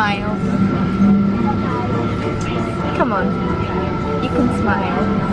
smile. Come on, you can smile.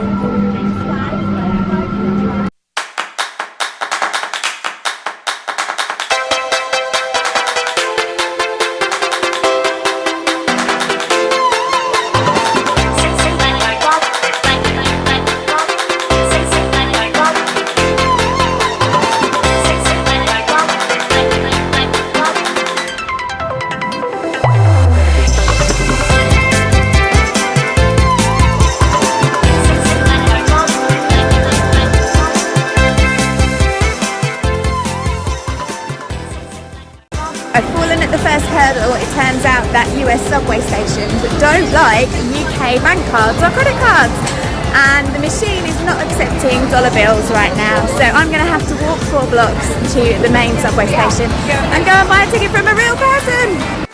It turns out that US subway stations don't like UK bank cards or credit cards, and the machine is not accepting dollar bills right now, so I'm going to have to walk 4 blocks to the main subway station and go and buy a ticket from a real person.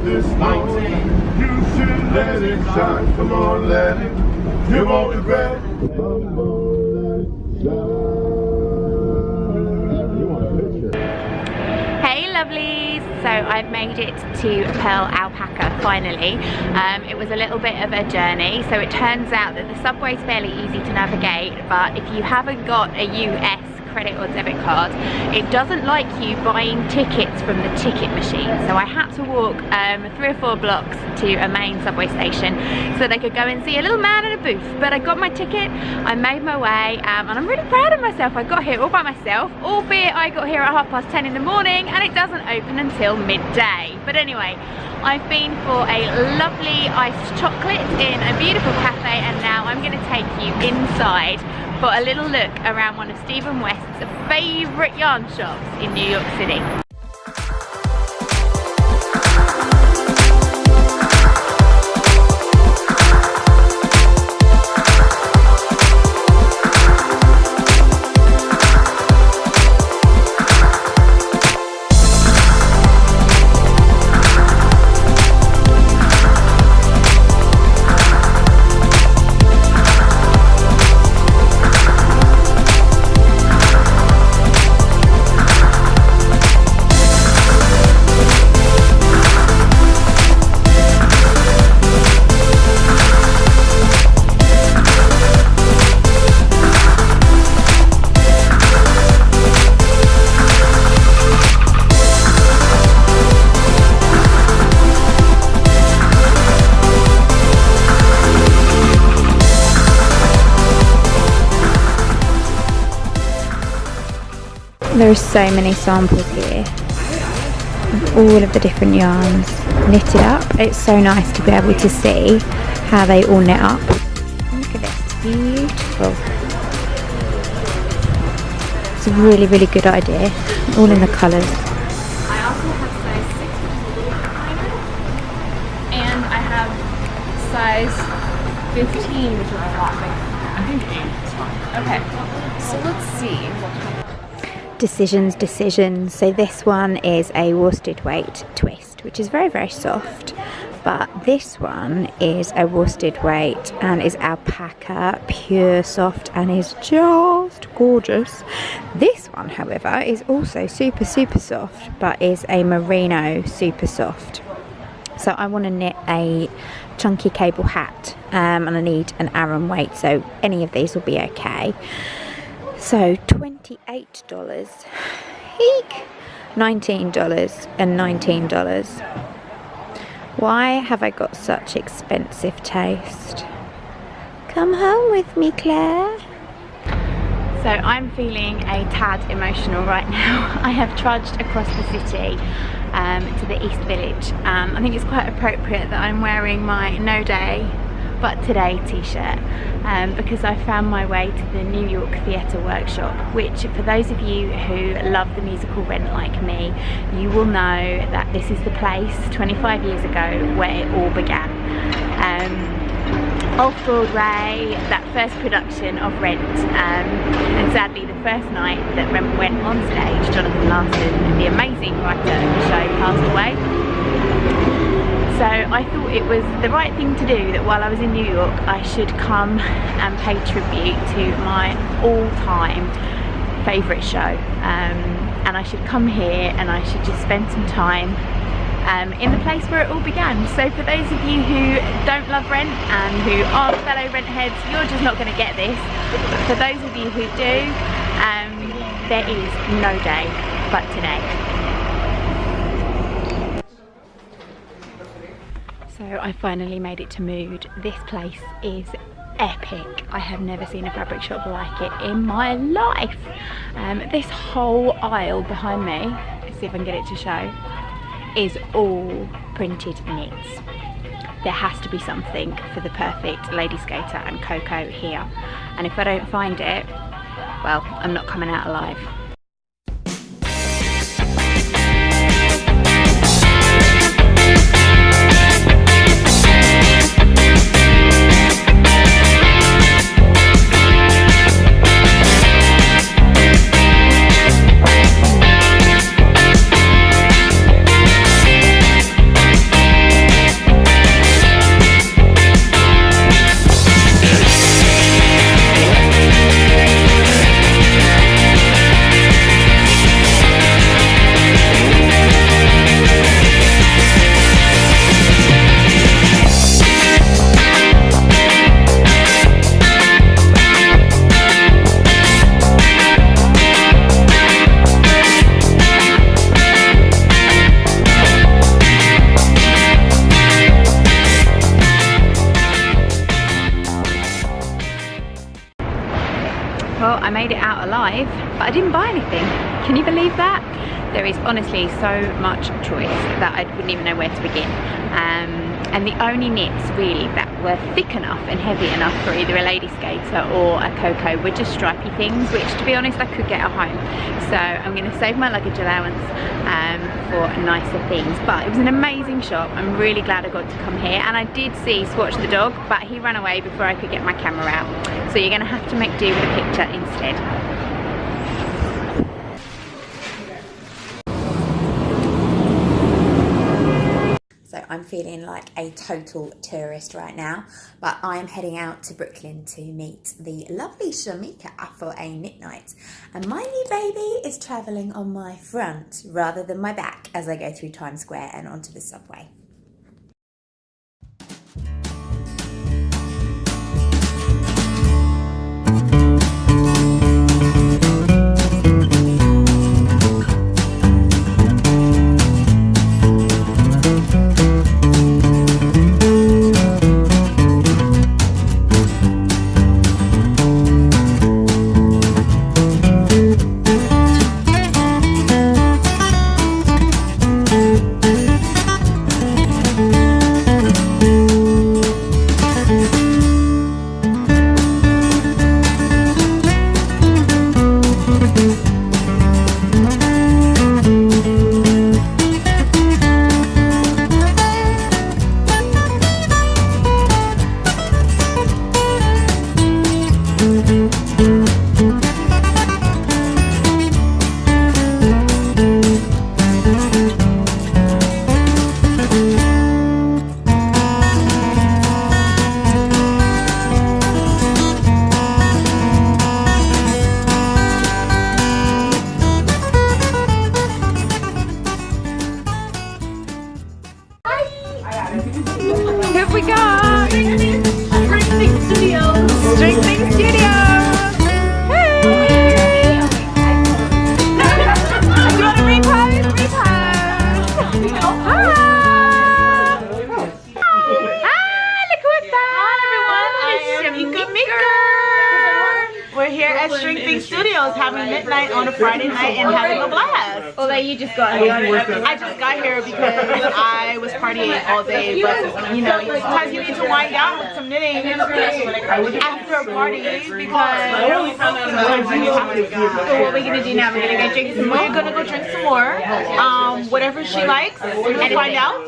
This morning, you should let it shine. Come on, let it. You won't regret it. Come on, let it shine. Hey lovelies, so I've made it to Pearl Alpaca finally. It was a little bit of a journey, so it turns out that the subway's fairly easy to navigate, but if you haven't got a US credit or debit card, it doesn't like you buying tickets from the ticket machine. So I had to walk 3 or 4 blocks to a main subway station so they could go and see a little man in a booth. But I got my ticket, I made my way, and I'm really proud of myself. I got here all by myself, albeit I got here at 10:30 in the morning and it doesn't open until midday. But anyway, I've been for a lovely iced chocolate in a beautiful cafe, and now I'm going to take you inside for a little look around one of Stephen West's favourite yarn shops in New York City. There are so many samples here of all of the different yarns knitted up. It's so nice to be able to see how they all knit up. Look at this, beautiful. It's a really, really good idea, all in the colours. I also have size 6 and I have size 15, which is a lot bigger. I think 8 is fine. Okay, so let's see what kind of Decisions. So this one is a worsted weight twist, which is very, very soft, but this one is a worsted weight and is alpaca, pure soft, and is just gorgeous. This one, however, is also super, super soft, but is a merino super soft. So I want to knit a chunky cable hat, and I need an Aran weight, so any of these will be okay. So $28, eek, $19 and $19. Why have I got such expensive taste? Come home with me, Claire. So I'm feeling a tad emotional right now. I have trudged across the city to the East Village. I think it's quite appropriate that I'm wearing my No Day But Today t-shirt because I found my way to the New York Theatre Workshop, which for those of you who love the musical Rent like me, you will know that this is the place 25 years ago where it all began. Off-Broadway, that first production of Rent, and sadly the first night that Rent went on stage, Jonathan Larson, the amazing writer of the show, passed away. So I thought it was the right thing to do that while I was in New York I should come and pay tribute to my all-time favourite show, and I should come here and I should just spend some time in the place where it all began. So for those of you who don't love Rent and who aren't fellow rent heads, you're just not going to get this. But for those of you who do, there is no day but today. So I finally made it to Mood. This place is epic. I have never seen a fabric shop like it in my life. This whole aisle behind me, let's see if I can get it to show, is all printed knits. There has to be something for the perfect lady skater and Coco here. And if I don't find it, well, I'm not coming out alive. Well, I made it out alive, but I didn't buy anything. Can you believe that? There is honestly so much choice that I wouldn't even know where to begin. And the only knits really that were thick enough and heavy enough for either a lady skater or a Coco were just stripy things, which to be honest I could get at home. So I'm going to save my luggage allowance for nicer things. But it was an amazing shop. I'm really glad I got to come here, and I did see Swatch the dog, but he ran away before I could get my camera out. So you're going to have to make do with a picture instead. So I'm feeling like a total tourist right now, but I'm heading out to Brooklyn to meet the lovely Shamika for a knit night. And my new baby is travelling on my front rather than my back as I go through Times Square and onto the subway. Here we go! Strengthening Studios! Strengthening Studios! Hey! You want to repose? Repose! Hi! Hi! Look what's that! Hi everyone, I am Mika. We're here at Strengthening Studios having midnight on a Friday night and having a blast. Although you just got here. I just got here because I was partying all day, but you know, sometimes you need to wind down with some knitting after a party because So what are we going to do now? We're going to go drink some more? we're gonna go drink some more. Whatever she likes, we'll find out.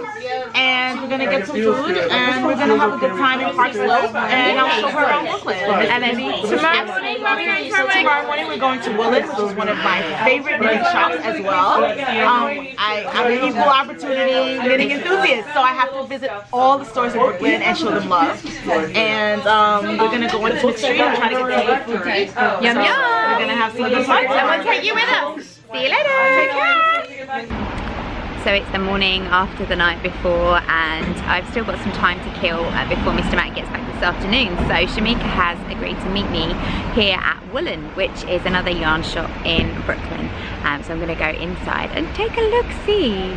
And we're gonna get some food and we're gonna have a good time in Park Slope, and I'll show her around Brooklyn. And then tomorrow morning we're going to Woodland, which is one of my favorite knitting shops as well. I'm an equal opportunity knitting enthusiast, so I have to visit all the stores in Brooklyn and show them love. And we're gonna go on to the street and try to get some good food. Yum yum. We're gonna have some good fun. And we'll take you with us. See you later. Take care. So it's the morning after the night before, and I've still got some time to kill before Mr Mack gets back this afternoon. So Shamika has agreed to meet me here at Woolen, which is another yarn shop in Brooklyn. So I'm going to go inside and take a look-see.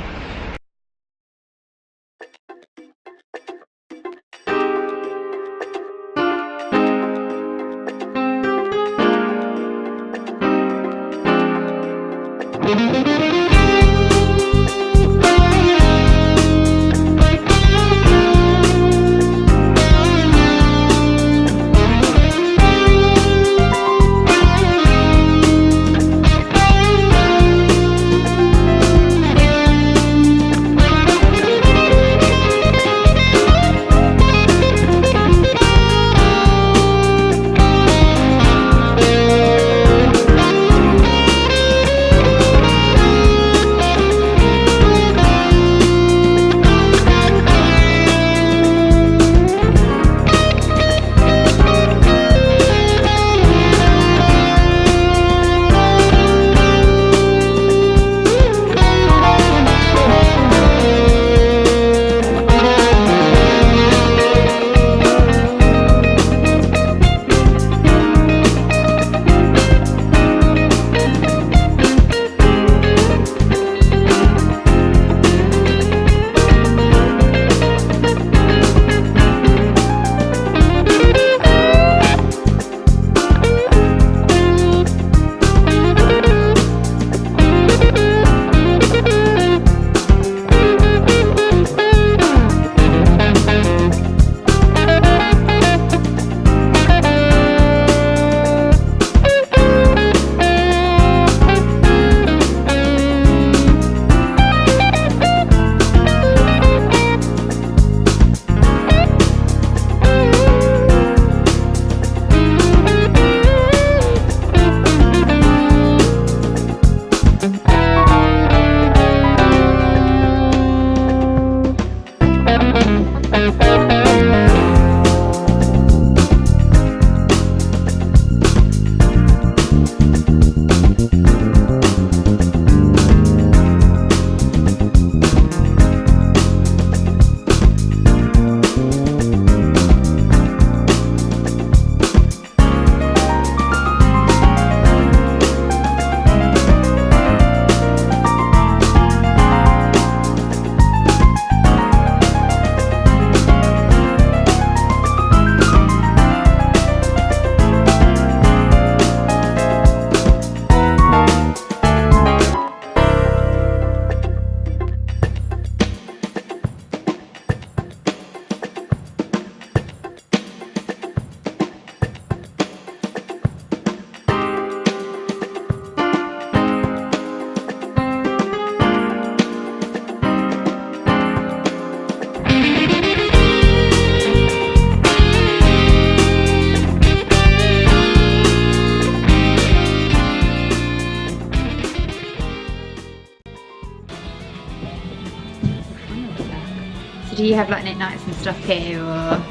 Do you have like knit nights and stuff here, or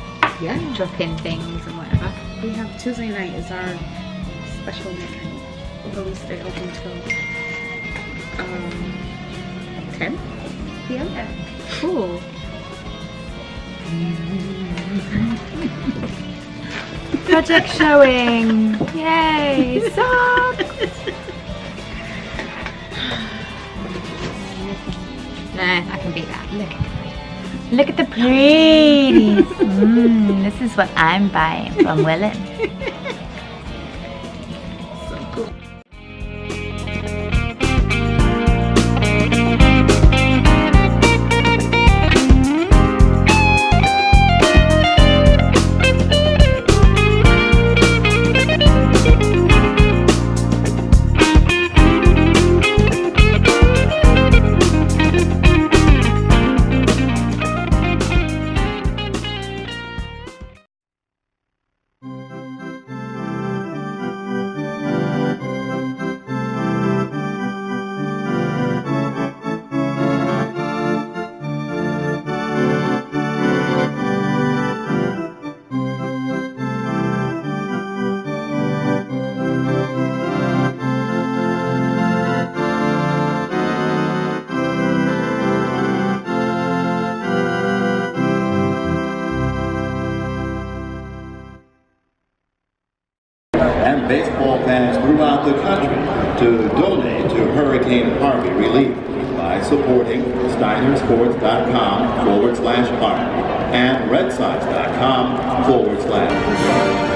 drop in things and whatever? We have Tuesday night is our special knit night. But we stay open till 10 p.m. Yeah. Cool. Project showing. Yay! Socks. Nah, I can beat that. Look at the pretties. This is what I'm buying from Woolen. So cool. relief by supporting steinersports.com/art and redsox.com/